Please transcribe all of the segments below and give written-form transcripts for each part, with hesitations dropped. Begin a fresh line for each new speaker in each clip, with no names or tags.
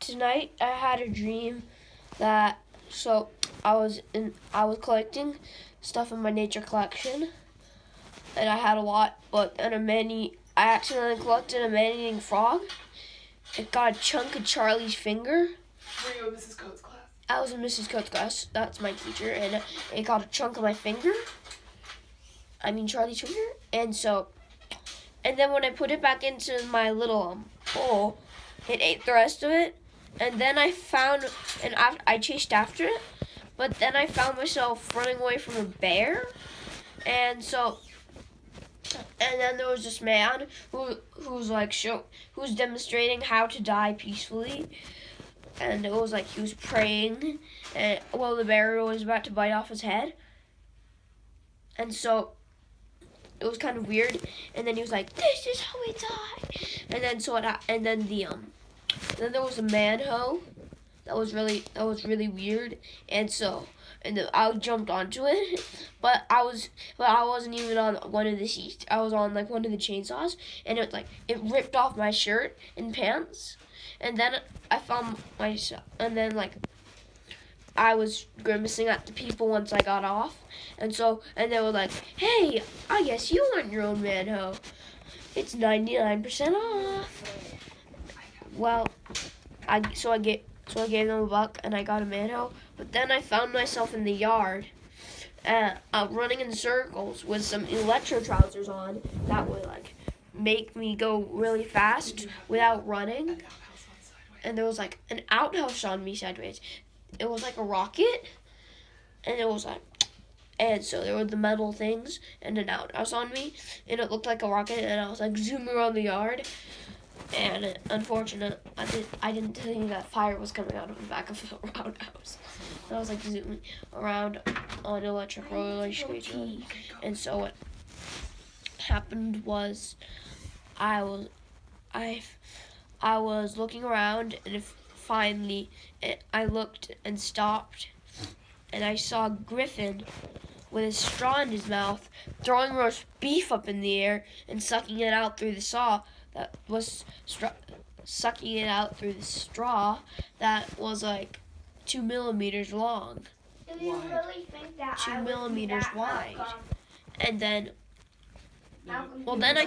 tonight I had a dream that I was collecting stuff in my nature collection, and I had a lot, but I accidentally collected a man-eating frog. It got a chunk of Charlie's finger.
Were you in Mrs. Coates' class?
I was in Mrs. Coates' class. That's my teacher, and it got a chunk of my finger. I mean Charlie's finger, and then when I put it back into my little bowl, it ate the rest of it. And then I chased after it, but then I found myself running away from a bear, and then there was this man who's demonstrating how to die peacefully, and it was like he was praying, and while the bear was about to bite off his head, and so it was kind of weird. And then he was like, "This is how we die," and then there was a manhole that was really weird, and then I jumped onto it, but I wasn't even on one of the seats. I was on like one of the chainsaws, and it ripped off my shirt and pants, and then I found myself, and then I was grimacing at the people once I got off, and they were like, "Hey, I guess you want your own manhole. It's 99% off." Well, I gave them $1 and I got a manhole, but then I found myself in the yard, running in circles with some electro trousers on that would make me go really fast without running. And there was an outhouse on me sideways. It was like a rocket, and so there were the metal things and an outhouse on me, and it looked like a rocket, and I was zooming around the yard. And unfortunate, I didn't think that fire was coming out of the back of the roundhouse. And I was zooming around on electric roller skates, and so what happened was, I was looking around, and finally I looked and stopped, and I saw Griffin with a straw in his mouth, throwing roast beef up in the air and sucking it out through the saw. That was sucking it out through the straw that was 2 millimeters long.
Do you really think that
2 millimeters wide. And then, then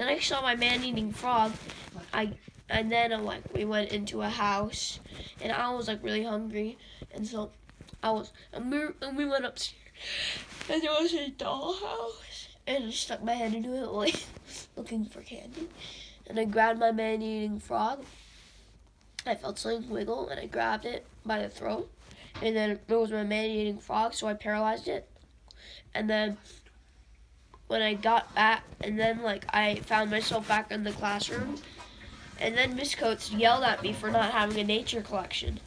I saw my man-eating frog. We went into a house, and I was really hungry, and so we went upstairs, and there was a dollhouse, and I stuck my head into it looking for candy, and I grabbed my man-eating frog. I felt something wiggle, and I grabbed it by the throat, and then it was my man-eating frog, so I paralyzed it. And then when I got back, and then I found myself back in the classroom, and then Miss Coates yelled at me for not having a nature collection.